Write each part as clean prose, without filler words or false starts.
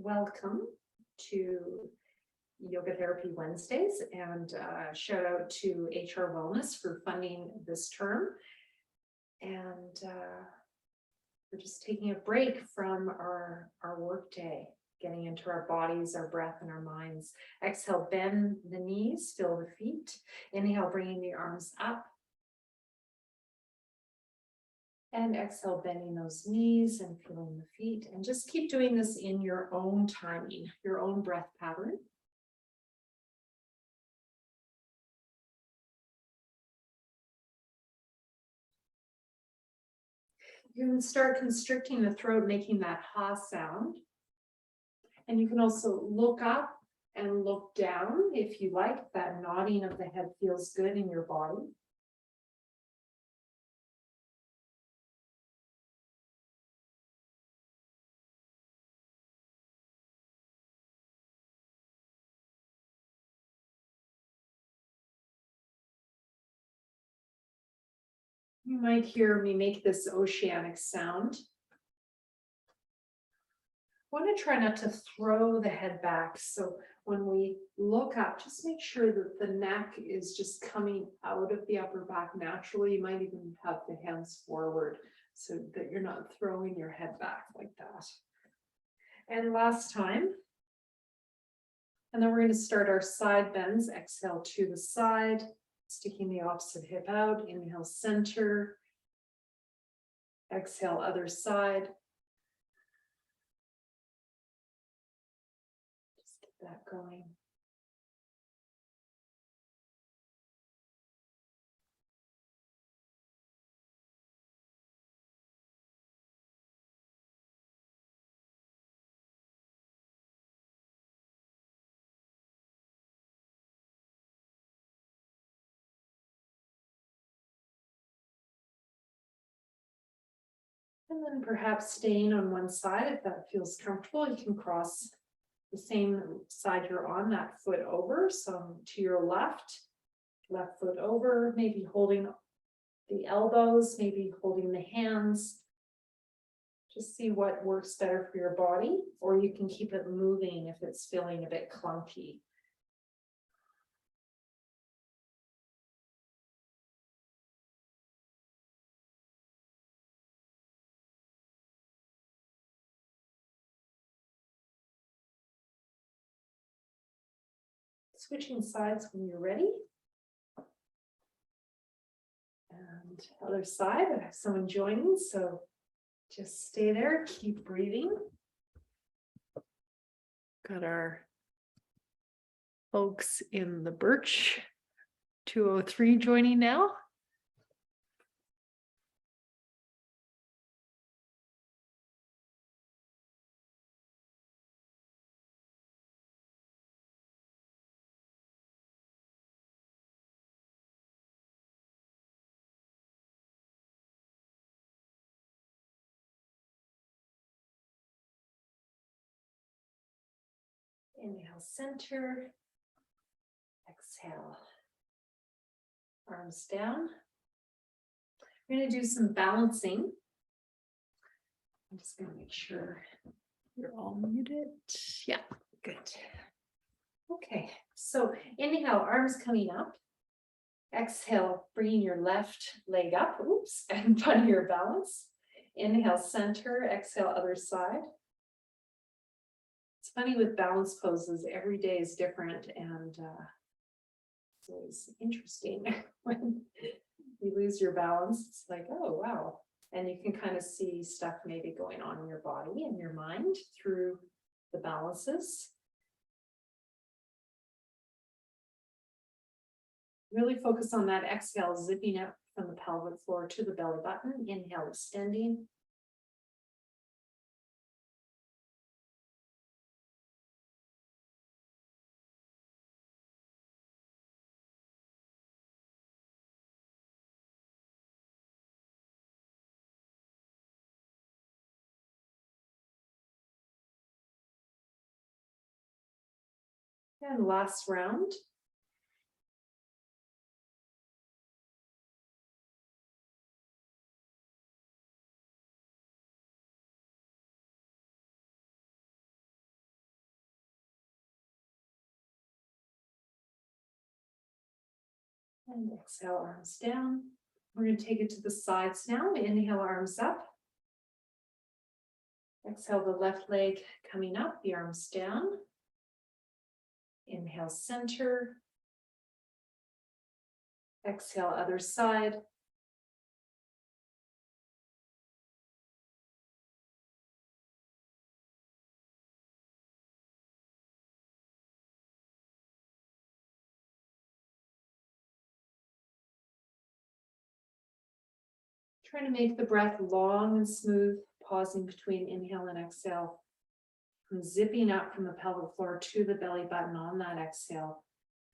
welcome to Yoga Therapy Wednesdays, and shout out to HR Wellness for funding this term. And we're just taking a break from our work day, getting into our bodies, our breath, and our minds. Exhale, bend the knees, fill the feet. Inhale, bringing the arms up. And exhale, bending those knees and feeling the feet. And just keep doing this in your own timing, your own breath pattern. You can start constricting the throat, making that ha sound. And you can also look up and look down if you like. That nodding of the head feels good in your body. You might hear me make this oceanic sound. I want to try not to throw the head back. So when we look up, just make sure that the neck is just coming out of the upper back naturally. You might even have the hands forward so that you're not throwing your head back like that. And last time. And then we're going to start our side bends. Exhale to the side, sticking the opposite hip out. Inhale, center. Exhale, other side. Just get that going. And then perhaps staying on one side, if that feels comfortable, you can cross the same side you're on, that foot over. So to your left foot over, maybe holding the elbows, maybe holding the hands. Just see what works better for your body, or you can keep it moving if it's feeling a bit clunky. Switching sides when you're ready. And other side, I have someone joining, so just stay there, keep breathing. Got our folks in the Birch 203 joining now. Inhale, center. Exhale, arms down. We're going to do some balancing. I'm just going to make sure you're all muted. Yeah, good. Okay, so inhale, arms coming up. Exhale, bringing your left leg up, oops, and find your balance. Inhale, center. Exhale, other side. It's funny with balance poses, every day is different, and it's always interesting when you lose your balance. It's like, oh, wow. And you can kind of see stuff maybe going on in your body and your mind through the balances. Really focus on that exhale, zipping up from the pelvic floor to the belly button. Inhale, extending. And last round. And exhale, arms down. We're going to take it to the sides now. Inhale, arms up. Exhale, the left leg coming up, the arms down. Inhale, center. Exhale, other side. Trying to make the breath long and smooth, pausing between inhale and exhale. And zipping up from the pelvic floor to the belly button on that exhale.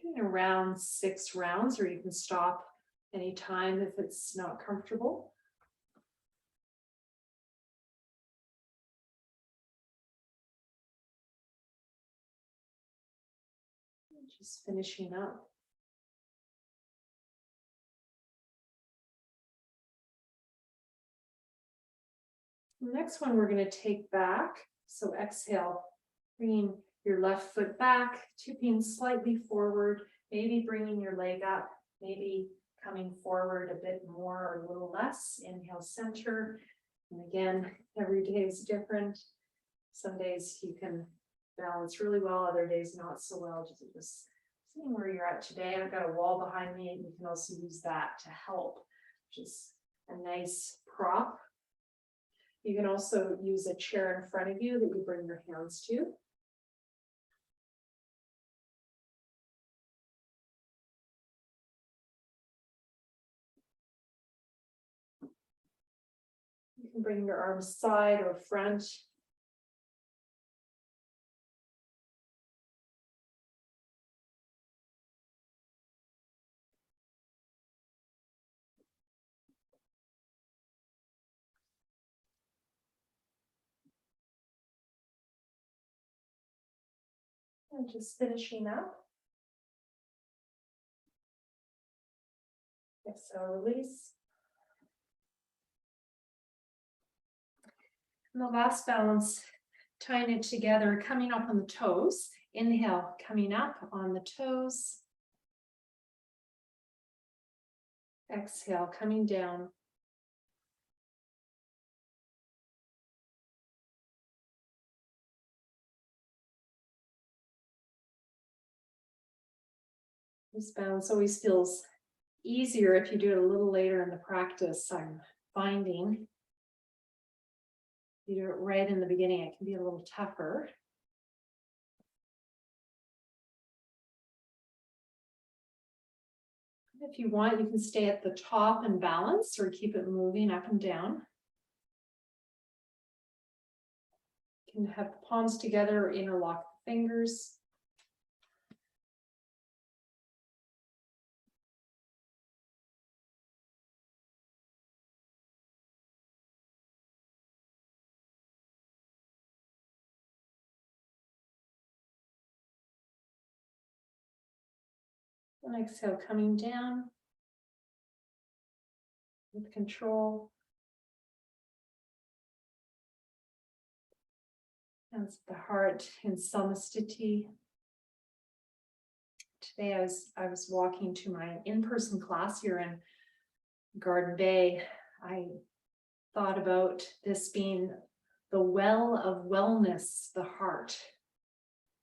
Doing around 6 rounds, or you can stop anytime if it's not comfortable. Just finishing up. The next one we're going to take back. So exhale, bringing your left foot back, tipping slightly forward, maybe bringing your leg up, maybe coming forward a bit more or a little less. Inhale, center. And again, every day is different. Some days you can balance really well, other days not so well. Just seeing where you're at today. I've got a wall behind me, and you can also use that to help, which is a nice prop. You can also use a chair in front of you that you bring your hands to. You can bring your arms side or front. And just finishing up. Exhale, release. And the last balance, tying it together, coming up on the toes. Inhale, coming up on the toes. Exhale, coming down. This balance always feels easier if you do it a little later in the practice. I'm finding you do it right in the beginning, it can be a little tougher. If you want, you can stay at the top and balance or keep it moving up and down. You can have the palms together or interlock the fingers. And exhale, coming down with control. Hands at the heart in samastiti. Today I was walking to my in-person class here in Garden Bay. I thought about this being the well of wellness, the heart.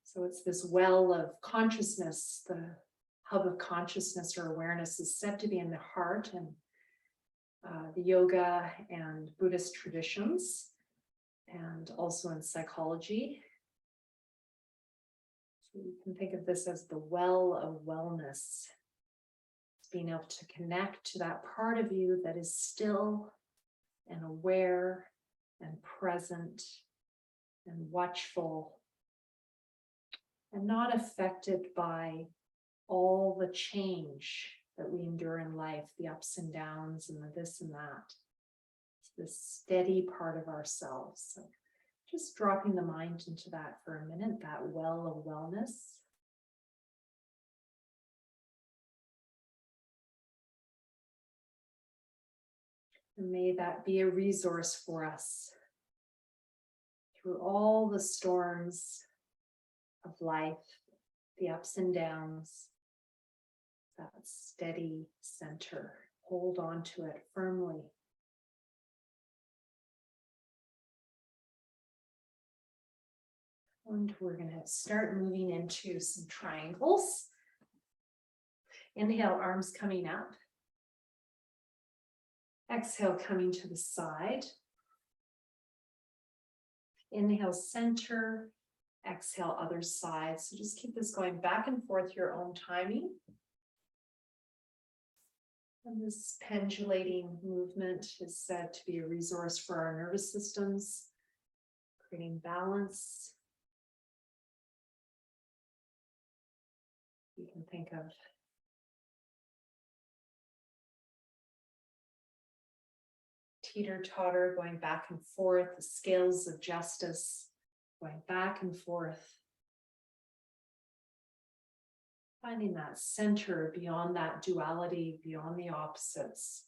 So it's this well of consciousness, the hub of consciousness or awareness is said to be in the heart, and the yoga and Buddhist traditions, and also in psychology. So you can think of this as the well of wellness. It's being able to connect to that part of you that is still and aware and present and watchful and not affected by all the change that we endure in life, the ups and downs and the this and that. It's this steady part of ourselves. So just dropping the mind into that for a minute, that well of wellness. And may that be a resource for us through all the storms of life, the ups and downs, that steady center. Hold on to it firmly. And we're going to start moving into some triangles. Inhale, arms coming up. Exhale, coming to the side. Inhale, center. Exhale, other side. So just keep this going back and forth, your own timing. And this pendulating movement is said to be a resource for our nervous systems, creating balance. You can think of teeter-totter going back and forth, the scales of justice going back and forth. Finding that center beyond that duality, beyond the opposites,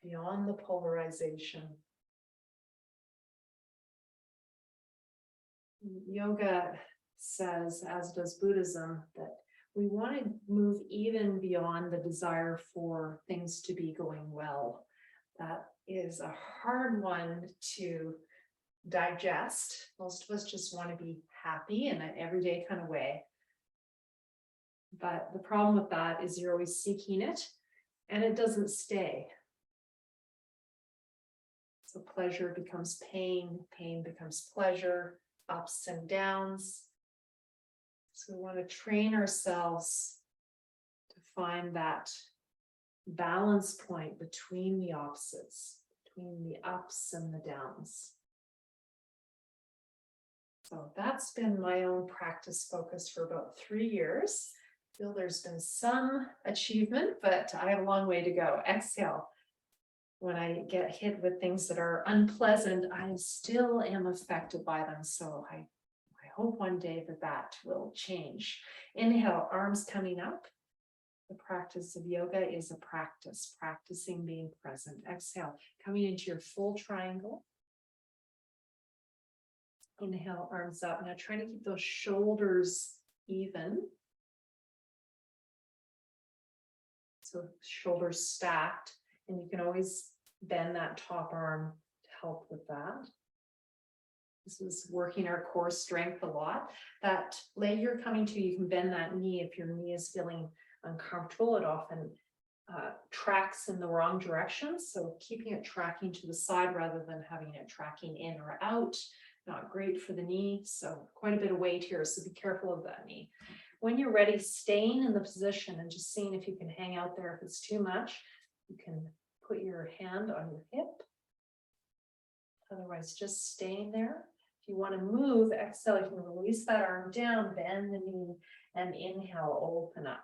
beyond the polarization. Yoga says, as does Buddhism, that we want to move even beyond the desire for things to be going well. That is a hard one to digest. Most of us just want to be happy in an everyday kind of way. But the problem with that is you're always seeking it and it doesn't stay. So pleasure becomes pain, pain becomes pleasure, ups and downs. So we want to train ourselves to find that balance point between the opposites, between the ups and the downs. So that's been my own practice focus for about 3 years. I feel there's been some achievement, but I have a long way to go. Exhale. When I get hit with things that are unpleasant, I still am affected by them. So I hope one day that will change. Inhale, arms coming up. The practice of yoga is a practice, practicing being present. Exhale, coming into your full triangle. Inhale, arms up. Now try to keep those shoulders even. So shoulders stacked, and you can always bend that top arm to help with that. This is working our core strength a lot. That leg you're coming to, you can bend that knee if your knee is feeling uncomfortable. It often tracks in the wrong direction. So keeping it tracking to the side rather than having it tracking in or out, not great for the knee. So quite a bit of weight here. So be careful of that knee. When you're ready, staying in the position and just seeing if you can hang out there. If it's too much, you can put your hand on your hip. Otherwise, just staying there. If you want to move, exhale, you can release that arm down, bend the knee, and inhale, open up.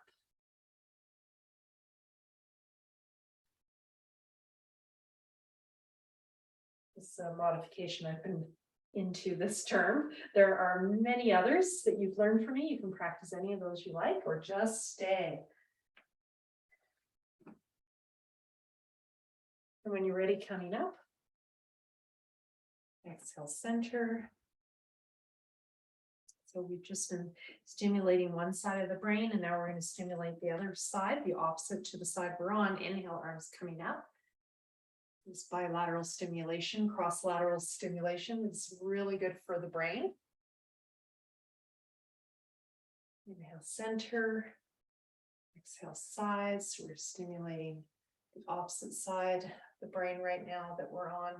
This is a modification I've been into this term. There are many others that you've learned from me. You can practice any of those you like, or just stay. And when you're ready, coming up, exhale, center. So we've just been stimulating one side of the brain, and now we're going to stimulate the other side, the opposite to the side we're on. Inhale, arms coming up. This bilateral stimulation, cross-lateral stimulation is really good for the brain. Inhale, center. Exhale, sides. So we're stimulating the opposite side of the brain right now that we're on.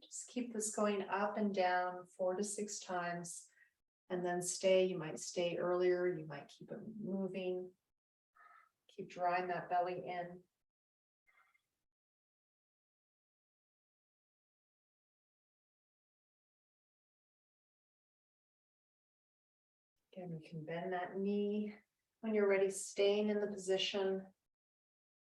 Just keep this going up and down 4 to 6 times, and then stay. You might stay earlier. You might keep it moving. Keep drawing that belly in. Again, you can bend that knee. When you're ready, staying in the position.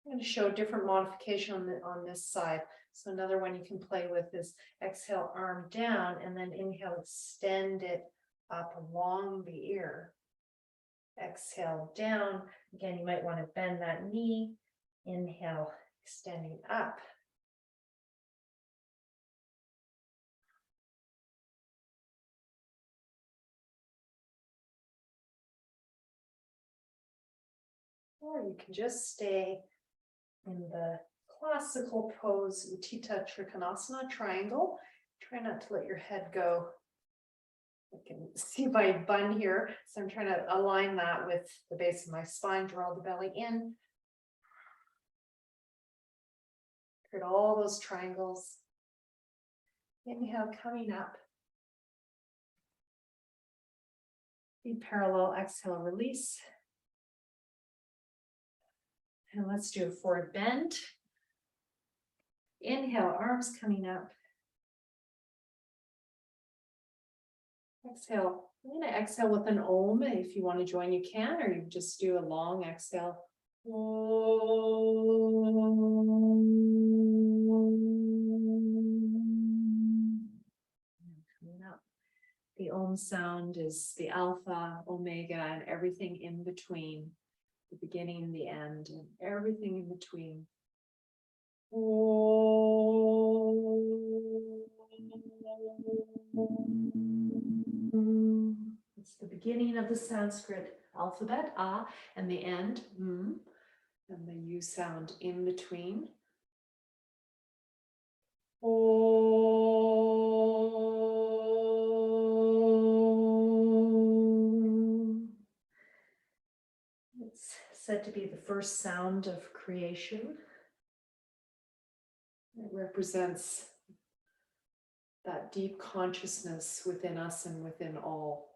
I'm going to show a different modification on this side. So another one you can play with is exhale, arm down, and then inhale, extend it up along the ear. Exhale, down. Again, you might want to bend that knee. Inhale, extending up. Or you can just stay in the classical pose, Utthita Trikonasana, triangle. Try not to let your head go. I can see my bun here, so I'm trying to align that with the base of my spine, draw the belly in. Create all those triangles. Inhale, coming up. Feet parallel, exhale, release. And let's do a forward bend. Inhale, arms coming up. Exhale. I'm going to exhale with an Om. If you want to join, you can, or you just do a long exhale. Coming up. The Om sound is the alpha, omega, and everything in between. The beginning, the end, and everything in between. It's the beginning of the Sanskrit alphabet, A, and the end, and the U sound in between. It's said to be the first sound of creation. It represents that deep consciousness within us and within all.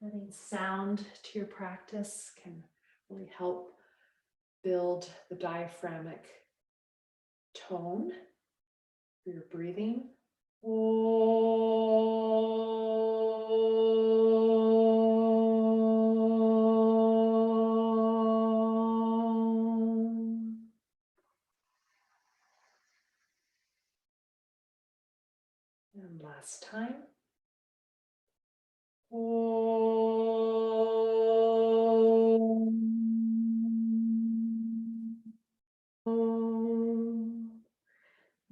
Adding sound to your practice can really help build the diaphragmic tone for your breathing. And last time.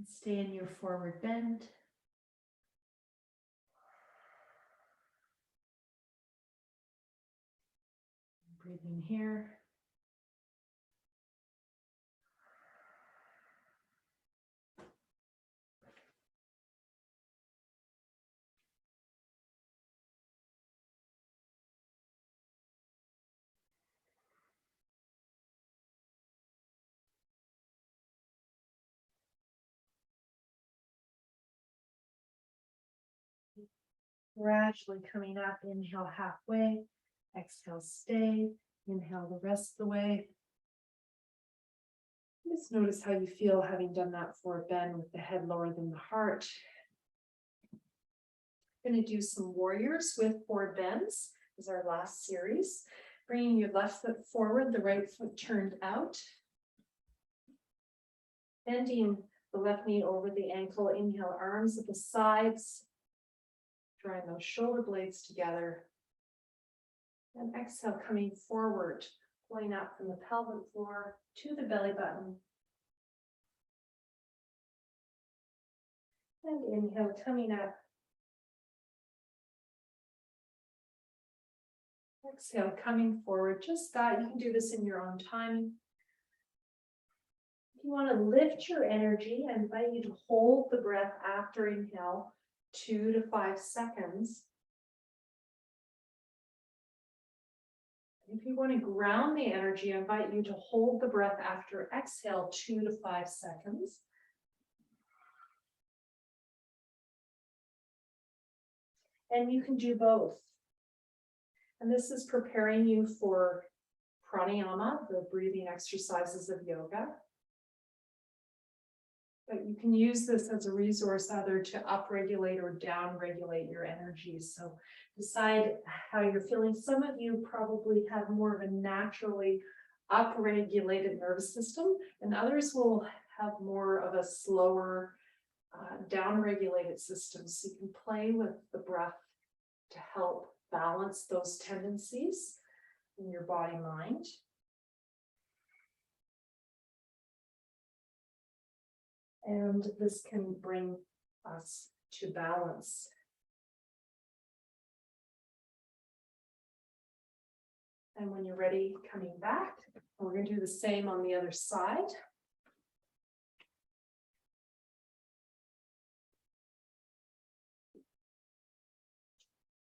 Stay in your forward bend. Breathing here. Gradually coming up, inhale halfway, exhale, stay, inhale the rest of the way. Just notice how you feel having done that forward bend with the head lower than the heart. I'm going to do some warriors with forward bends. This is our last series. Bringing your left foot forward, the right foot turned out. Bending the left knee over the ankle, inhale, arms at the sides. Drawing those shoulder blades together. And exhale, coming forward, pulling up from the pelvic floor to the belly button. And inhale, coming up. Exhale, coming forward, just that. You can do this in your own time. If you want to lift your energy, I invite you to hold the breath after inhale, 2 to 5 seconds. If you want to ground the energy, I invite you to hold the breath after exhale, 2 to 5 seconds. And you can do both. And this is preparing you for pranayama, the breathing exercises of yoga. But you can use this as a resource either to upregulate or downregulate your energies. So decide how you're feeling. Some of you probably have more of a naturally upregulated nervous system, and others will have more of a slower, downregulated system. So you can play with the breath to help balance those tendencies in your body-mind. And this can bring us to balance. And when you're ready, coming back, we're going to do the same on the other side.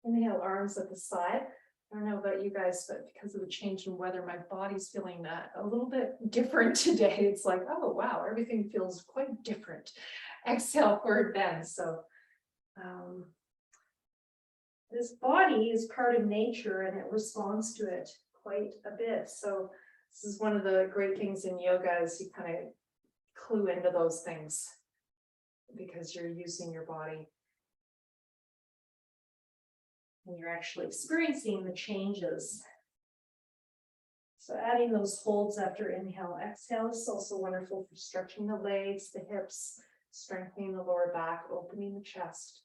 Inhale, arms at the side. I don't know about you guys, but because of the change in weather, my body's feeling a little bit different today. It's like, oh, wow, everything feels quite different. Exhale, forward bend. So this body is part of nature and it responds to it quite a bit. So this is one of the great things in yoga is you kind of clue into those things because you're using your body. And you're actually experiencing the changes. So adding those holds after inhale, exhale is also wonderful for stretching the legs, the hips, strengthening the lower back, opening the chest.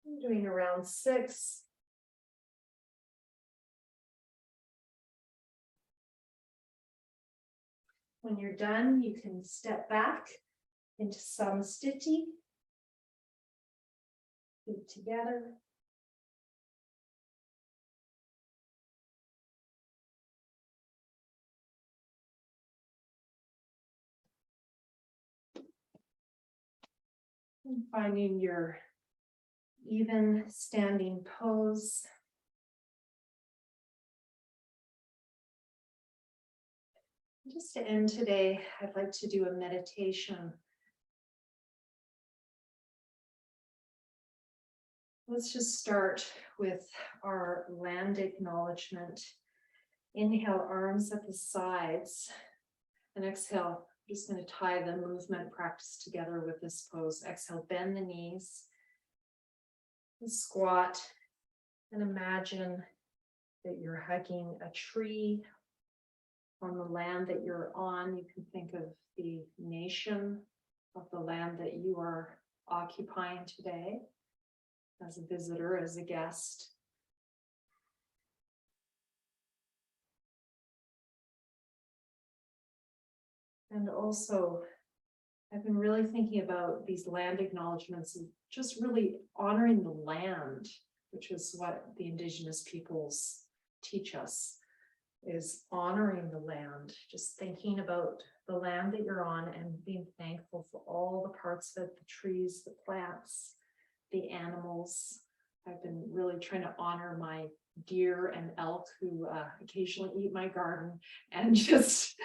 I'm doing around 6. When you're done, you can step back into samastiti. Feet together. And finding your even standing pose. Just to end today, I'd like to do a meditation. Let's just start with our land acknowledgement. Inhale, arms at the sides, and exhale. I'm just going to tie the movement practice together with this pose. Exhale, bend the knees, and squat, and imagine that you're hugging a tree on the land that you're on. You can think of the nation of the land that you are occupying today as a visitor, as a guest. And also, I've been really thinking about these land acknowledgements and just really honoring the land, which is what the Indigenous peoples teach us, is honoring the land, just thinking about the land that you're on and being thankful for all the parts of it, the trees, the plants, the animals. I've been really trying to honor my deer and elk who occasionally eat my garden, and just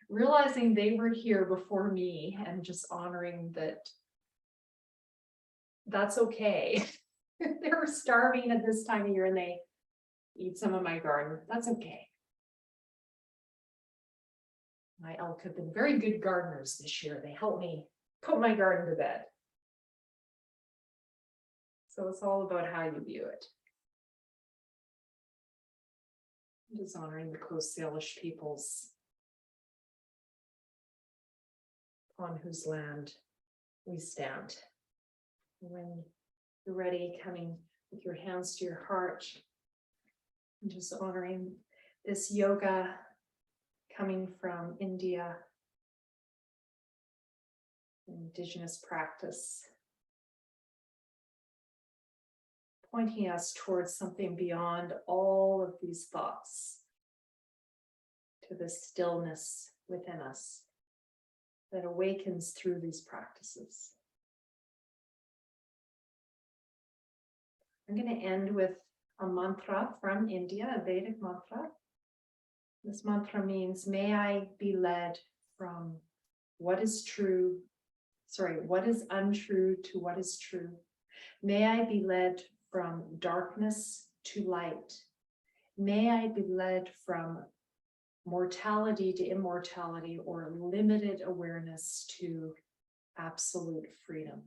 realizing they were here before me and just honoring that that's okay. They were starving at this time of year and they eat some of my garden. That's okay. My elk have been very good gardeners this year. They helped me put my garden to bed. So it's all about how you view it. Just honoring the Coast Salish peoples on whose land we stand. When you're ready, coming with your hands to your heart, and just honoring this yoga coming from India, Indigenous practice, pointing us towards something beyond all of these thoughts, to the stillness within us that awakens through these practices. I'm going to end with a mantra from India, a Vedic mantra. This mantra means, may I be led from what is untrue to what is true. May I be led from darkness to light. May I be led from mortality to immortality, or limited awareness to absolute freedom.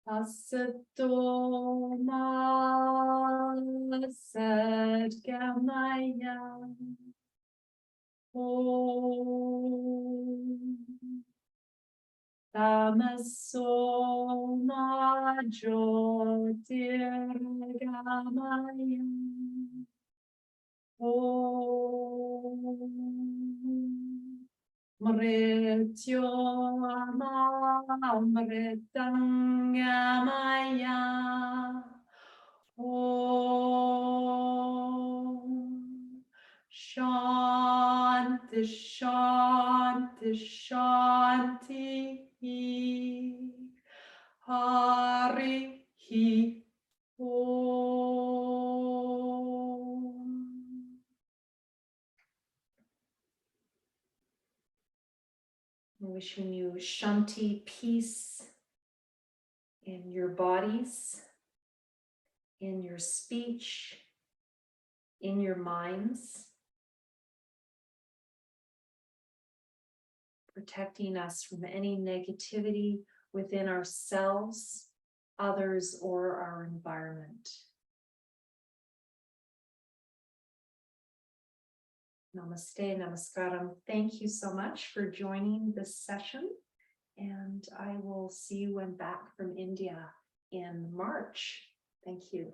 Asato ma sadgamaya. Om Tamaso ma jyotirgamaya. Om Mrityo amritangamaya. Om Shanti Shanti Shanti Hari Om. Wishing you Shanti, peace in your bodies, in your speech, in your minds, protecting us from any negativity within ourselves, others, or our environment. Namaste, namaskaram. Thank you so much for joining this session. And I will see you when back from India in March. Thank you.